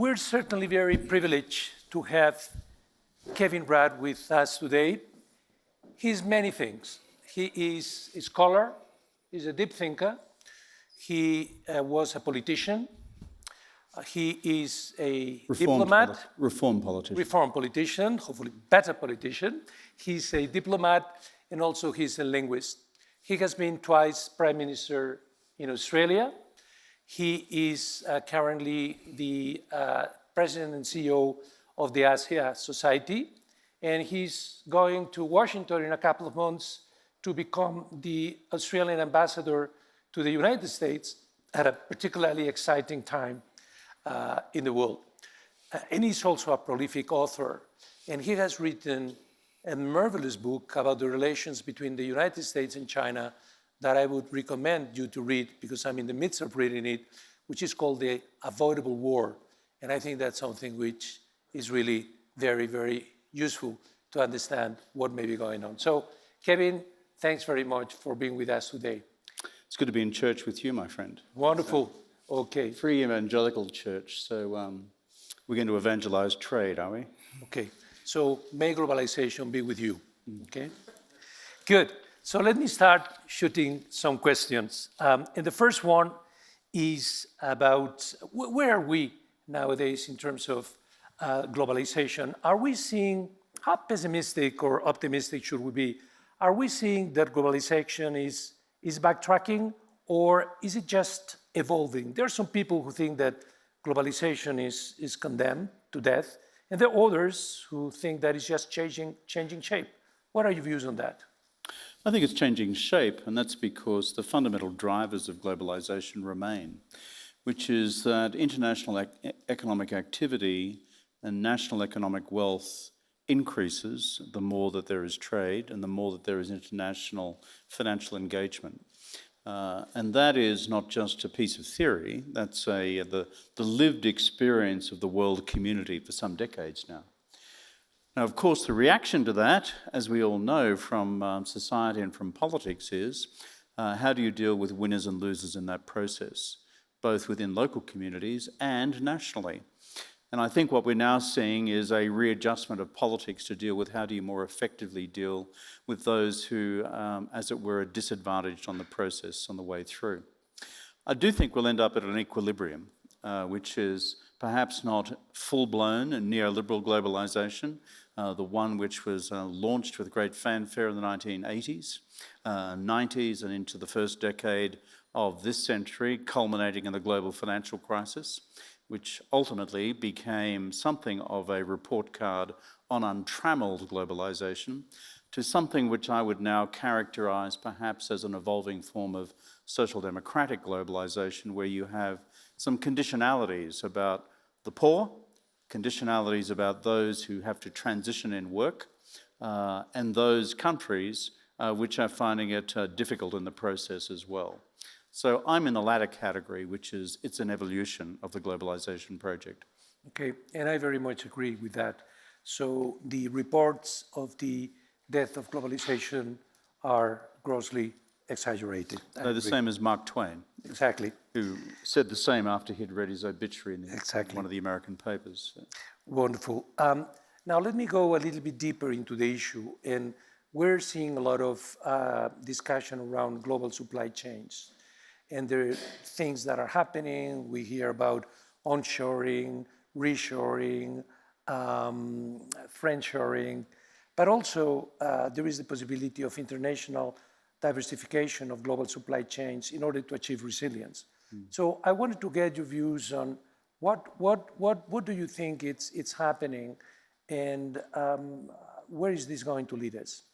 We're certainly very privileged to have Kevin Rudd with us today. He's many things. He is a scholar, he's a deep thinker, he was a politician, he is a diplomat. Reform politician. Reform politician, hopefully better politician. He's a diplomat and also he's a linguist. He has been twice Prime Minister in Australia. He is currently the President and CEO of the Asia Society, and he's going to Washington in a couple of months to become the Australian ambassador to the United States at a particularly exciting time in the world. And he's also a prolific author, and he has written a marvelous book about the relations between the United States and China that I would recommend you to read because I'm in the midst of reading it, which is called The Avoidable War. And I think that's something which is really very, very useful to understand what may be going on. So, Kevin, thanks very much for being with us today. It's good to be in church with you, my friend. Wonderful. Okay. Free evangelical church. So we're going to evangelize trade, are we? Okay. So may globalization be with you. Okay. Good. So let me start shooting some questions. And the first one is about where are we nowadays in terms of globalization? Are we seeing, how pessimistic or optimistic should we be? Are we seeing that globalization is backtracking, or is it just evolving? There are some people who think that globalization is condemned to death, and there are others who think that it's just changing shape. What are your views on that? I think it's changing shape, and that's because the fundamental drivers of globalization remain, which is that international economic activity and national economic wealth increases the more that there is trade and the more that there is international financial engagement. And that is not just a piece of theory, that's the lived experience of the world community for some decades now. Now, of course, the reaction to that, as we all know from society and from politics, is how do you deal with winners and losers in that process, both within local communities and nationally? And I think what we're now seeing is a readjustment of politics to deal with how do you more effectively deal with those who, as it were, are disadvantaged on the process on the way through. I do think we'll end up at an equilibrium, which is perhaps not full-blown neoliberal globalization, the one which was launched with great fanfare in the 1980s, 90s, and into the first decade of this century, culminating in the global financial crisis, which ultimately became something of a report card on untrammeled globalization, to something which I would now characterize perhaps as an evolving form of social democratic globalization, where you have some conditionalities about the poor, conditionalities about those who have to transition in work, and those countries which are finding it difficult in the process as well. So I'm in the latter category, which is it's an evolution of the globalization project. Okay, and I very much agree with that. So the reports of the death of globalization are grossly exaggerated. They're the same as Mark Twain. Exactly. Who said the same after he'd read his obituary in one of the American papers. Wonderful. Now let me go a little bit deeper into the issue. And we're seeing a lot of discussion around global supply chains. And there are things that are happening. We hear about onshoring, reshoring, friendshoring, but also there is the possibility of international diversification of global supply chains in order to achieve resilience. So I wanted to get your views on what do you think it's happening, and where is this going to lead us?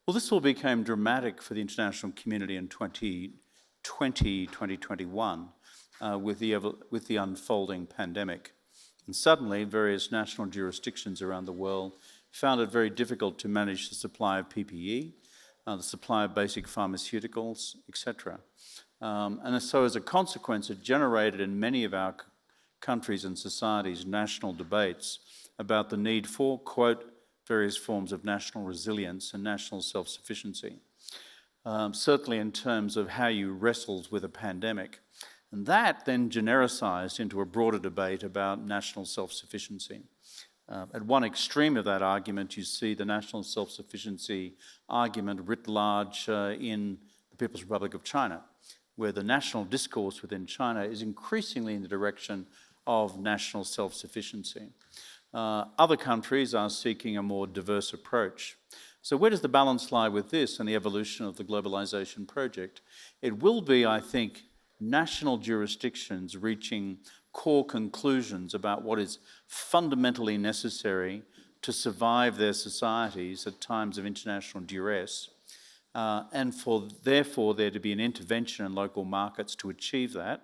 Well, this all became dramatic for the international community in 2021 with the unfolding pandemic. And suddenly, various national jurisdictions around the world found it very difficult to manage the supply of PPE, the supply of basic pharmaceuticals, etc. And so as a consequence, it generated in many of our countries and societies national debates about the need for, quote, various forms of national resilience and national self-sufficiency. Certainly in terms of how you wrestled with a pandemic. And that then genericized into a broader debate about national self-sufficiency. At one extreme of that argument, you see the national self-sufficiency argument writ large in the People's Republic of China, where the national discourse within China is increasingly in the direction of national self-sufficiency. Other countries are seeking a more diverse approach. So where does the balance lie with this and the evolution of the globalization project? It will be, I think, national jurisdictions reaching core conclusions about what is fundamentally necessary to survive their societies at times of international duress, and therefore there to be an intervention in local markets to achieve that,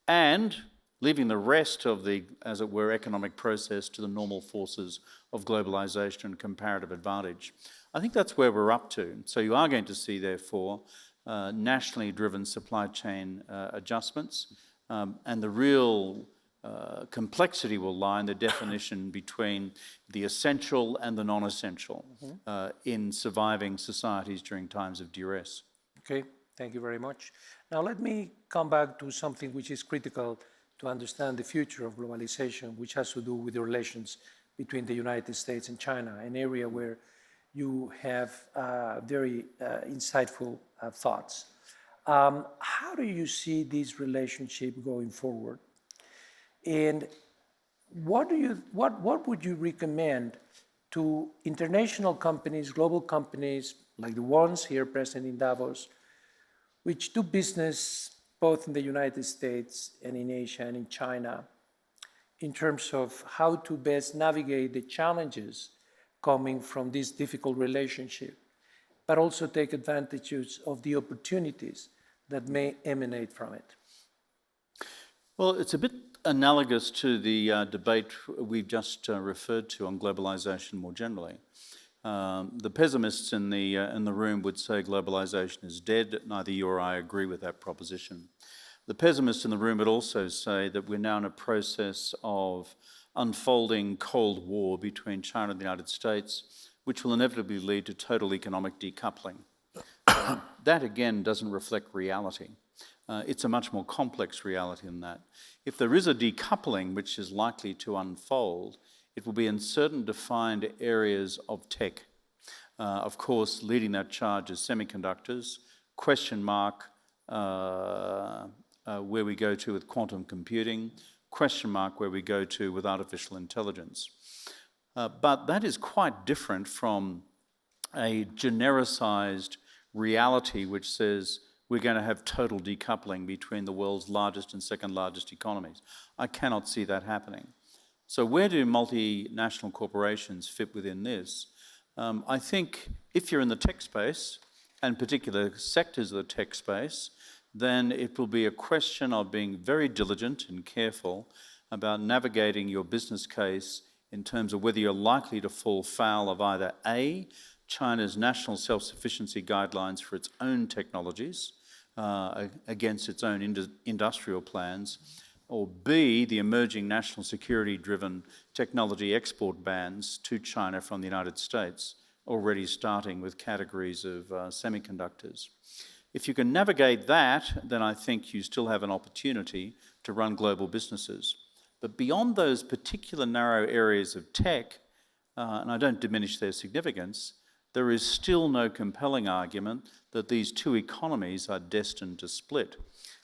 and leaving the rest of the, as it were, economic process to the normal forces of globalization and comparative advantage. I think that's where we're up to. So you are going to see, therefore, nationally driven supply chain adjustments, and the real complexity will lie in the definition between the essential and the non-essential in surviving societies during times of duress. Okay, thank you very much. Now let me come back to something which is critical to understand the future of globalization, which has to do with the relations between the United States and China, an area where you have very insightful thoughts. How do you see this relationship going forward? And what would you recommend to international companies, global companies, like the ones here present in Davos, which do business both in the United States and in Asia and in China, in terms of how to best navigate the challenges coming from this difficult relationship, but also take advantages of the opportunities that may emanate from it? Well, it's a bit analogous to the debate we've just referred to on globalization more generally. The pessimists in the room would say globalization is dead. Neither you or I agree with that proposition. The pessimists in the room would also say that we're now in a process of unfolding Cold War between China and the United States, which will inevitably lead to total economic decoupling. That, again, doesn't reflect reality. It's a much more complex reality than that. If there is a decoupling which is likely to unfold, it will be in certain defined areas of tech. Of course, leading that charge is semiconductors, question mark where we go to with quantum computing, question mark where we go to with artificial intelligence. But that is quite different from a genericized reality which says we're going to have total decoupling between the world's largest and second largest economies. I cannot see that happening. So where do multinational corporations fit within this? I think if you're in the tech space, and particular sectors of the tech space, then it will be a question of being very diligent and careful about navigating your business case in terms of whether you're likely to fall foul of either A, China's national self-sufficiency guidelines for its own technologies against its own industrial plans, or B, the emerging national security-driven technology export bans to China from the United States, already starting with categories of semiconductors. If you can navigate that, then I think you still have an opportunity to run global businesses. But beyond those particular narrow areas of tech, and I don't diminish their significance, there is still no compelling argument that these two economies are destined to split.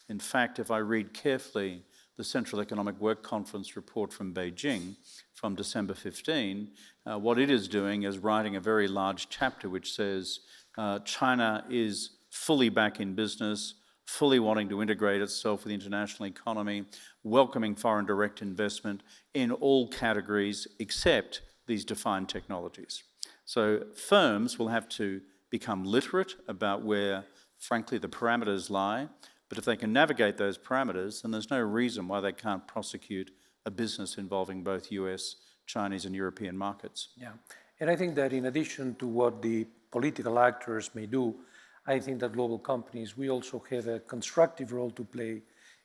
In fact, if I read carefully the Central Economic Work Conference report from Beijing from December 15, what it is doing is writing a very large chapter which says China is fully back in business, fully wanting to integrate itself with the international economy, welcoming foreign direct investment in all categories except these defined technologies. So firms will have to become literate about where, frankly, the parameters lie, but if they can navigate those parameters, then there's no reason why they can't prosecute a business involving both US, Chinese and European markets. Yeah, and I think that in addition to what the political actors may do, I think that global companies, we also have a constructive role to play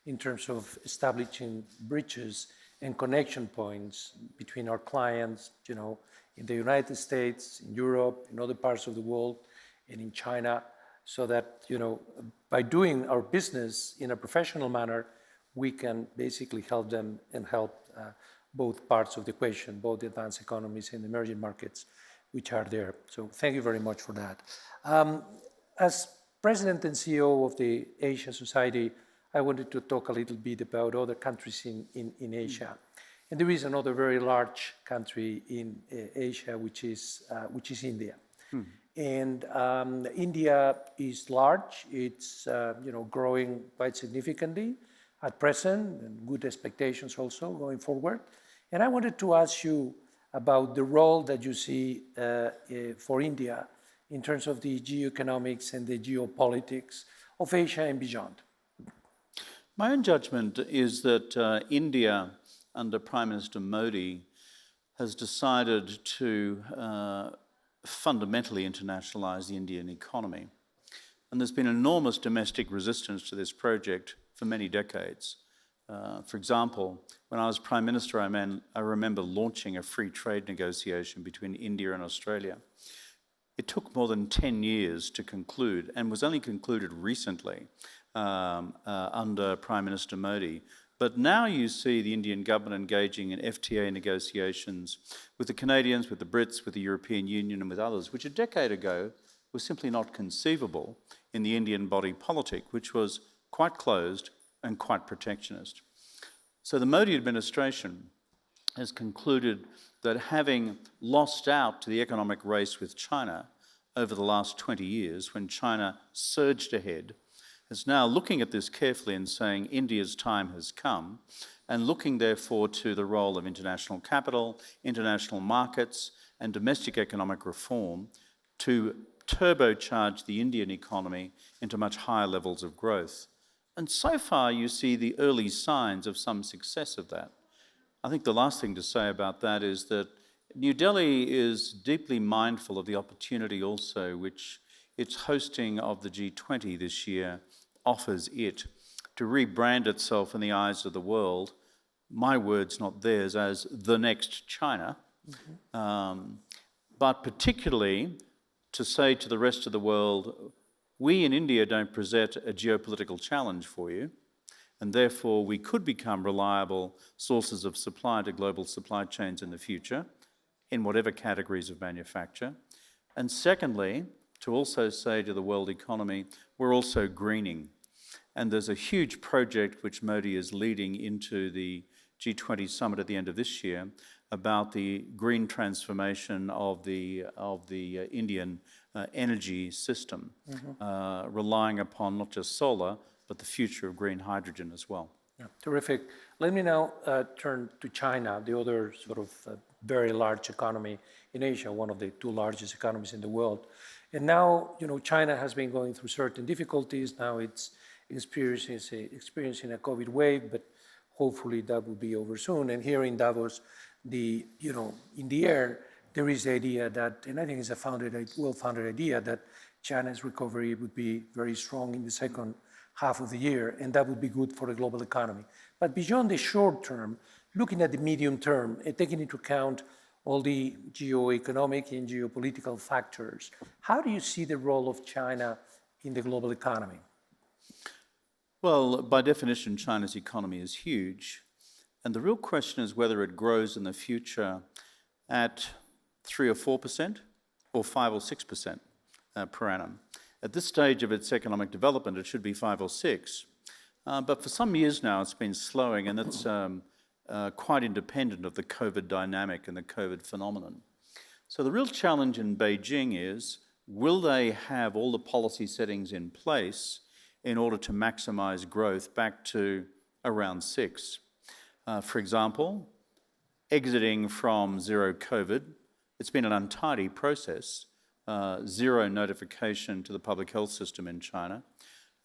in terms of establishing bridges and connection points between our clients, you know, in the United States, in Europe, in other parts of the world, and in China, so that, by doing our business in a professional manner, we can basically help them and help both parts of the equation, both the advanced economies and emerging markets, which are there. So thank you very much for that. As President and CEO of the Asia Society, I wanted to talk a little bit about other countries in Asia. And there is another very large country in Asia, which is India. And India is large. It's growing quite significantly at present, and good expectations also going forward. And I wanted to ask you about the role that you see for India in terms of the geoeconomics and the geopolitics of Asia and beyond. My own judgment is that India, under Prime Minister Modi, has decided to fundamentally internationalize the Indian economy. And there's been enormous domestic resistance to this project for many decades. For example, when I was Prime Minister, I remember launching a free trade negotiation between India and Australia. It took more than 10 years to conclude and was only concluded recently under Prime Minister Modi. But now you see the Indian government engaging in FTA negotiations with the Canadians, with the Brits, with the European Union and with others, which a decade ago was simply not conceivable in the Indian body politic, which was quite closed and quite protectionist. So the Modi administration has concluded that having lost out to the economic race with China over the last 20 years, when China surged ahead, is now looking at this carefully and saying India's time has come, and looking therefore to the role of international capital, international markets, and domestic economic reform to turbocharge the Indian economy into much higher levels of growth. And so far you see the early signs of some success of that. I think the last thing to say about that is that New Delhi is deeply mindful of the opportunity also which its hosting of the G20 this year offers it to rebrand itself in the eyes of the world, my words not theirs, as the next China, but particularly to say to the rest of the world, we in India don't present a geopolitical challenge for you, and therefore we could become reliable sources of supply to global supply chains in the future, in whatever categories of manufacture. And secondly, to also say to the world economy, we're also greening. And there's a huge project which Modi is leading into the G20 summit at the end of this year about the green transformation of the Indian energy system, relying upon not just solar, but the future of green hydrogen as well. Yeah, terrific. Let me now turn to China, the other sort of very large economy in Asia, one of the two largest economies in the world. And now, China has been going through certain difficulties. Now it's experiencing a COVID wave, but hopefully that will be over soon. And here in Davos, in the air, there is the idea that, and I think it's a well-founded idea, that China's recovery would be very strong in the second half of the year, and that would be good for the global economy. But beyond the short term, looking at the medium term and taking into account all the geoeconomic and geopolitical factors, how do you see the role of China in the global economy? Well, by definition, China's economy is huge. And the real question is whether it grows in the future at 3 or 4% or 5 or 6% per annum. At this stage of its economic development, it should be 5 or 6. But for some years now, it's been slowing, and that's quite independent of the COVID dynamic and the COVID phenomenon. So the real challenge in Beijing is, will they have all the policy settings in place in order to maximize growth back to around 6? For example, exiting from zero COVID, it's been an untidy process. Zero notification to the public health system in China,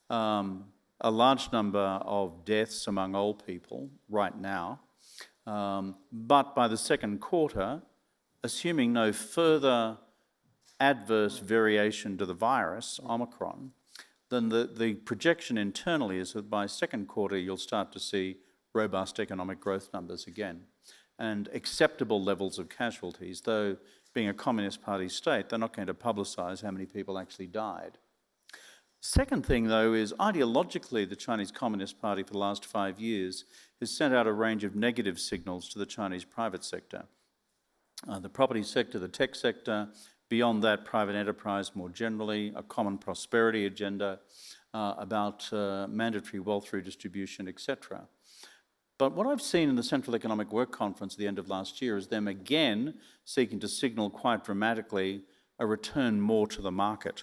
a large number of deaths among old people right now, but by the second quarter, assuming no further adverse variation to the virus, Omicron, then the projection internally is that by second quarter you'll start to see robust economic growth numbers again and acceptable levels of casualties, though being a Communist Party state, they're not going to publicise how many people actually died. Second thing, though, is ideologically, the Chinese Communist Party for the last 5 years has sent out a range of negative signals to the Chinese private sector. The property sector, the tech sector, beyond that, private enterprise more generally, a common prosperity agenda about mandatory wealth redistribution, etc. But what I've seen in the Central Economic Work Conference at the end of last year is them again seeking to signal quite dramatically a return more to the market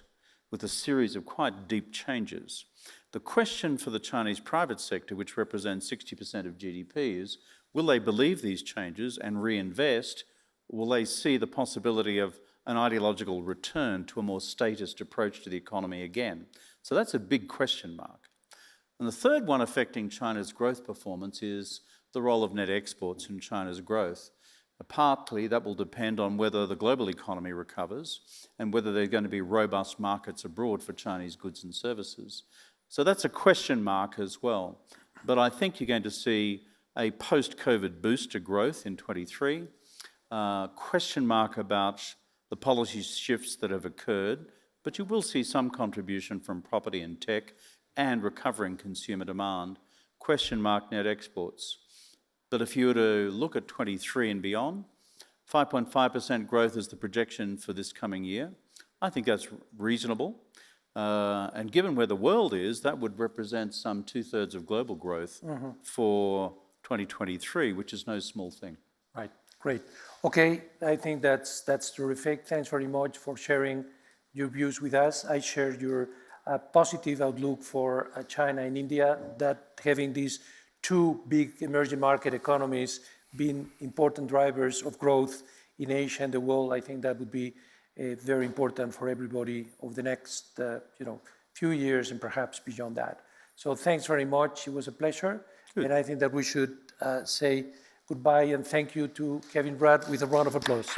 with a series of quite deep changes. The question for the Chinese private sector, which represents 60% of GDP, is will they believe these changes and reinvest? Will they see the possibility of an ideological return to a more statist approach to the economy again? So that's a big question mark. And the third one affecting China's growth performance is the role of net exports in China's growth. Partly that will depend on whether the global economy recovers and whether there are going to be robust markets abroad for Chinese goods and services. So that's a question mark as well. But I think you're going to see a post-COVID boost to growth in 23, question mark about the policy shifts that have occurred, but you will see some contribution from property and tech and recovering consumer demand, question mark net exports. But if you were to look at 23 and beyond, 5.5% growth is the projection for this coming year. I think that's reasonable. And given where the world is, that would represent some 2/3 of global growth for 2023, which is no small thing. Right, great. Okay, I think that's terrific. Thanks very much for sharing your views with us. I share your positive outlook for China and India, that having these two big emerging market economies being important drivers of growth in Asia and the world, I think that would be very important for everybody over the next few years and perhaps beyond that. So thanks very much. It was a pleasure. Good. And I think that we should say goodbye and thank you to Kevin Rudd with a round of applause.